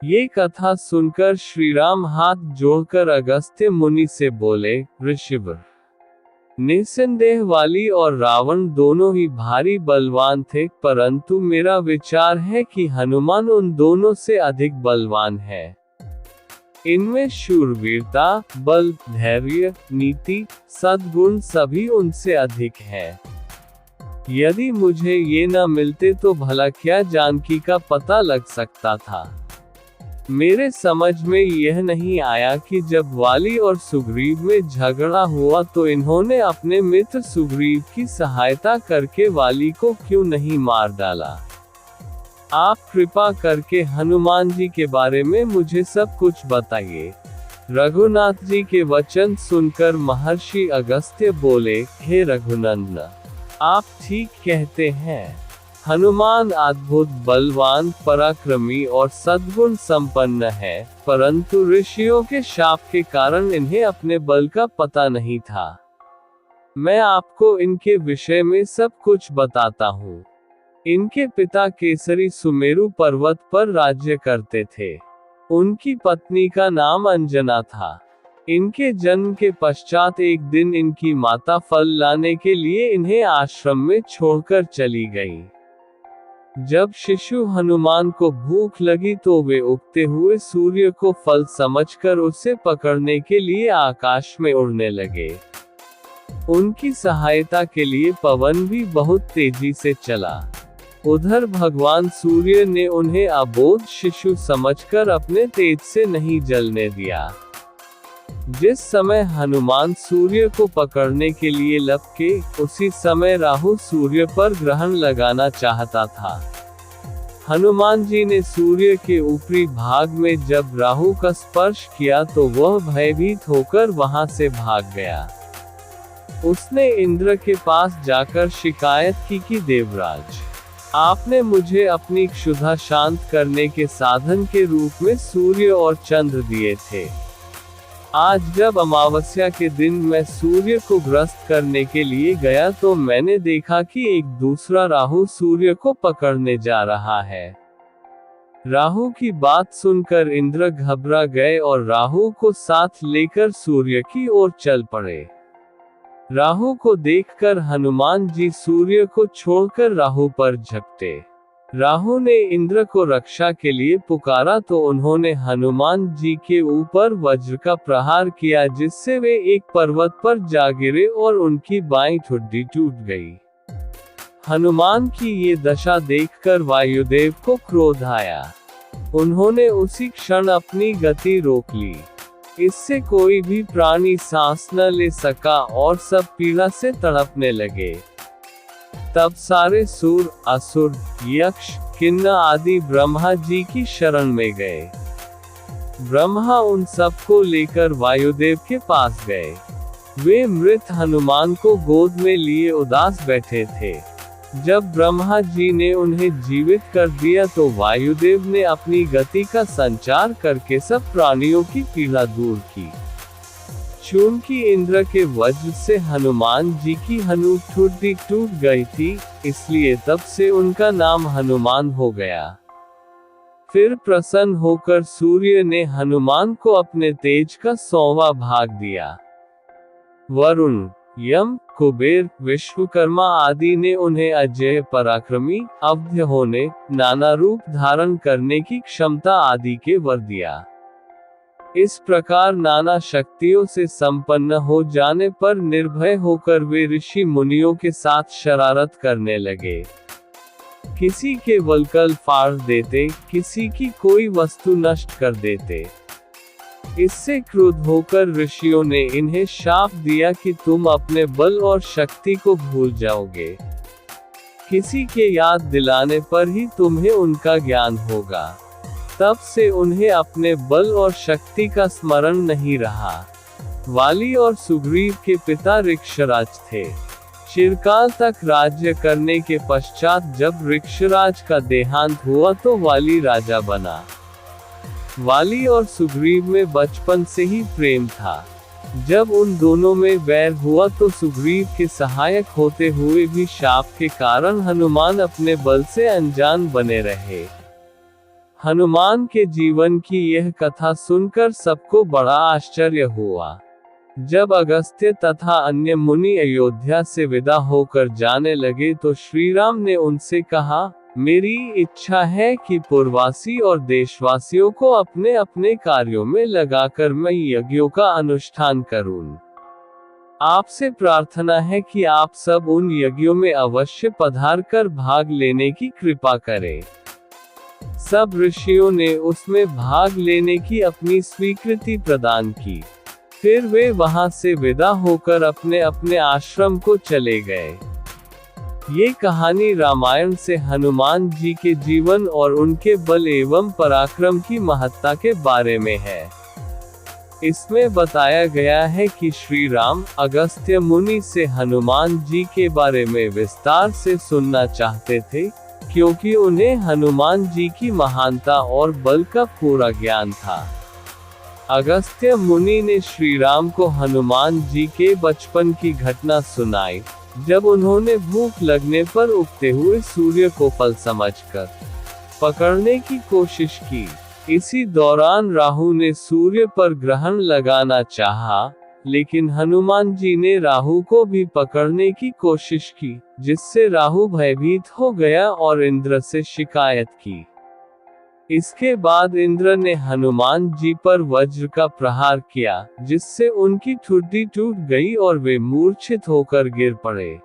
ये कथा सुनकर श्रीराम हाथ जोड़कर अगस्त्य मुनि से बोले, ऋषिवर, निस्संदेह वाली और रावण दोनों ही भारी बलवान थे, परंतु मेरा विचार है कि हनुमान उन दोनों से अधिक बलवान है। इनमें शूरवीरता, बल, धैर्य, नीति, सद्गुण सभी उनसे अधिक हैं। यदि मुझे ये न मिलते तो भला क्या जानकी का पता लग सकता था। मेरे समझ में यह नहीं आया कि जब वाली और सुग्रीव में झगड़ा हुआ तो इन्होंने अपने मित्र सुग्रीव की सहायता करके वाली को क्यों नहीं मार डाला। आप कृपा करके हनुमान जी के बारे में मुझे सब कुछ बताइए। रघुनाथ जी के वचन सुनकर महर्षि अगस्त्य बोले, हे रघुनंदन, आप ठीक कहते हैं। हनुमान अद्भुत बलवान, पराक्रमी और सद्गुण संपन्न है, परंतु ऋषियों के शाप के कारण इन्हें अपने बल का पता नहीं था। मैं आपको इनके विषय में सब कुछ बताता हूँ। इनके पिता केसरी सुमेरु पर्वत पर राज्य करते थे। उनकी पत्नी का नाम अंजना था। इनके जन्म के पश्चात एक दिन इनकी माता फल लाने के लिए इन्हें आश्रम में छोड़कर चली गई। जब शिशु हनुमान को भूख लगी तो वे उगते हुए सूर्य को फल समझकर उसे पकड़ने के लिए आकाश में उड़ने लगे। उनकी सहायता के लिए पवन भी बहुत तेजी से चला। उधर भगवान सूर्य ने उन्हें अबोध शिशु समझकर अपने तेज से नहीं जलने दिया। जिस समय हनुमान सूर्य को पकड़ने के लिए लपके, उसी समय राहु सूर्य पर ग्रहण लगाना चाहता था। हनुमान जी ने सूर्य के ऊपरी भाग में जब राहु का स्पर्श किया तो वह भयभीत होकर वहां से भाग गया। उसने इंद्र के पास जाकर शिकायत की कि देवराज, आपने मुझे अपनी क्षुधा शांत करने के साधन के रूप में सूर्य और चंद्र दिए थे। आज जब अमावस्या के दिन मैं सूर्य को ग्रस्त करने के लिए गया तो मैंने देखा कि एक दूसरा राहु सूर्य को पकड़ने जा रहा है। राहु की बात सुनकर इंद्र घबरा गए और राहु को साथ लेकर सूर्य की ओर चल पड़े। राहु को देखकर हनुमान जी सूर्य को छोड़कर राहु पर झपटे। राहु ने इंद्र को रक्षा के लिए पुकारा तो उन्होंने हनुमान जी के ऊपर वज्र का प्रहार किया, जिससे वे एक पर्वत पर जा गिरे और उनकी बाईं ठुड्डी टूट गई। हनुमान की ये दशा देखकर वायुदेव को क्रोध आया। उन्होंने उसी क्षण अपनी गति रोक ली। इससे कोई भी प्राणी सांस न ले सका और सब पीड़ा से तड़पने लगे। तब सारे सूर, असुर, यक्ष, किन्नर आदि ब्रह्मा जी की शरण में गए। ब्रह्मा उन सबको लेकर वायुदेव के पास गए। वे मृत हनुमान को गोद में लिए उदास बैठे थे। जब ब्रह्मा जी ने उन्हें जीवित कर दिया तो वायुदेव ने अपनी गति का संचार करके सब प्राणियों की पीड़ा दूर की। चूंकि इंद्र के वज्र से हनुमान जी की हनु ठुड्डी टूट गई थी, इसलिए तब से उनका नाम हनुमान हो गया। फिर प्रसन्न होकर सूर्य ने हनुमान को अपने तेज का 100वां भाग दिया। वरुण, यम, कुबेर, विश्वकर्मा आदि ने उन्हें अजेय, पराक्रमी, अवध्य होने, नाना रूप धारण करने की क्षमता आदि के वर दिया। इस प्रकार नाना शक्तियों से संपन्न हो जाने पर निर्भय होकर वे ऋषि मुनियों के साथ शरारत करने लगे। किसी के वलकल फाड़ देते, किसी की कोई वस्तु नष्ट कर देते। इससे क्रुद्ध होकर ऋषियों ने इन्हें शाप दिया कि तुम अपने बल और शक्ति को भूल जाओगे। किसी के याद दिलाने पर ही तुम्हें उनका ज्ञान होगा। तब से उन्हें अपने बल और शक्ति का स्मरण नहीं रहा। वाली और सुग्रीव के पिता ऋक्षराज थे। चिरकाल तक राज्य करने के पश्चात जब ऋक्षराज का देहांत हुआ तो वाली राजा बना। वाली और सुग्रीव में बचपन से ही प्रेम था। जब उन दोनों में वैर हुआ तो सुग्रीव के सहायक होते हुए भी शाप के कारण हनुमान अपने बल से अनजान बने रहे। हनुमान के जीवन की यह कथा सुनकर सबको बड़ा आश्चर्य हुआ। जब अगस्त्य तथा अन्य मुनि अयोध्या से विदा होकर जाने लगे तो श्री राम ने उनसे कहा, मेरी इच्छा है कि पुरवासी और देशवासियों को अपने अपने कार्यों में लगाकर मैं यज्ञों का अनुष्ठान करूं। आपसे प्रार्थना है कि आप सब उन यज्ञों में अवश्य पधार कर भाग लेने की कृपा करें। सब ऋषियों ने उसमें भाग लेने की अपनी स्वीकृति प्रदान की। फिर वे वहां से विदा होकर अपने अपने आश्रम को चले गए। ये कहानी रामायण से हनुमान जी के जीवन और उनके बल एवं पराक्रम की महत्ता के बारे में है। इसमें बताया गया है कि श्री राम अगस्त्य मुनि से हनुमान जी के बारे में विस्तार से सुनना चाहते थे, क्योंकि उन्हें हनुमान जी की महानता और बल का पूरा ज्ञान था। अगस्त्य मुनि ने श्री राम को हनुमान जी के बचपन की घटना सुनाई, जब उन्होंने भूख लगने पर उगते हुए सूर्य को फल समझकर पकड़ने की कोशिश की। इसी दौरान राहु ने सूर्य पर ग्रहण लगाना चाहा, लेकिन हनुमान जी ने राहु को भी पकड़ने की कोशिश की, जिससे राहु भयभीत हो गया और इंद्र से शिकायत की। इसके बाद इंद्र ने हनुमान जी पर वज्र का प्रहार किया, जिससे उनकी ठुड्डी टूट गई और वे मूर्छित होकर गिर पड़े।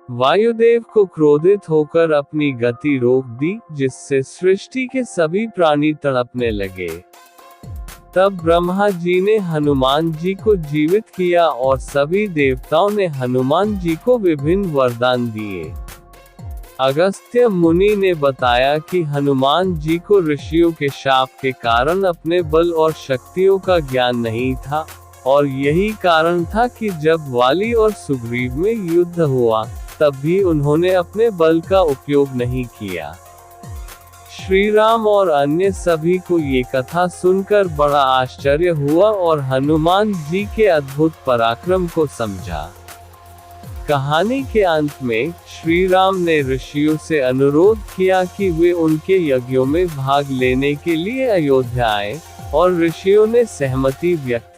वायुदेव को क्रोधित होकर अपनी गति रोक दी, जिससे सृष्टि के सभी प्राणी तड़पने लगे। तब ब्रह्मा जी ने हनुमान जी को जीवित किया और सभी देवताओं ने हनुमान जी को विभिन्न वरदान दिए। अगस्त्य मुनि ने बताया कि हनुमान जी को ऋषियों के शाप के कारण अपने बल और शक्तियों का ज्ञान नहीं था, और यही कारण था कि जब वाली और सुग्रीव में युद्ध हुआ, तब भी उन्होंने अपने बल का उपयोग नहीं किया। श्री राम और अन्य सभी को ये कथा सुनकर बड़ा आश्चर्य हुआ और हनुमान जी के अद्भुत पराक्रम को समझा। कहानी के अंत में श्री राम ने ऋषियों से अनुरोध किया कि वे उनके यज्ञों में भाग लेने के लिए अयोध्या आए, और ऋषियों ने सहमति व्यक्त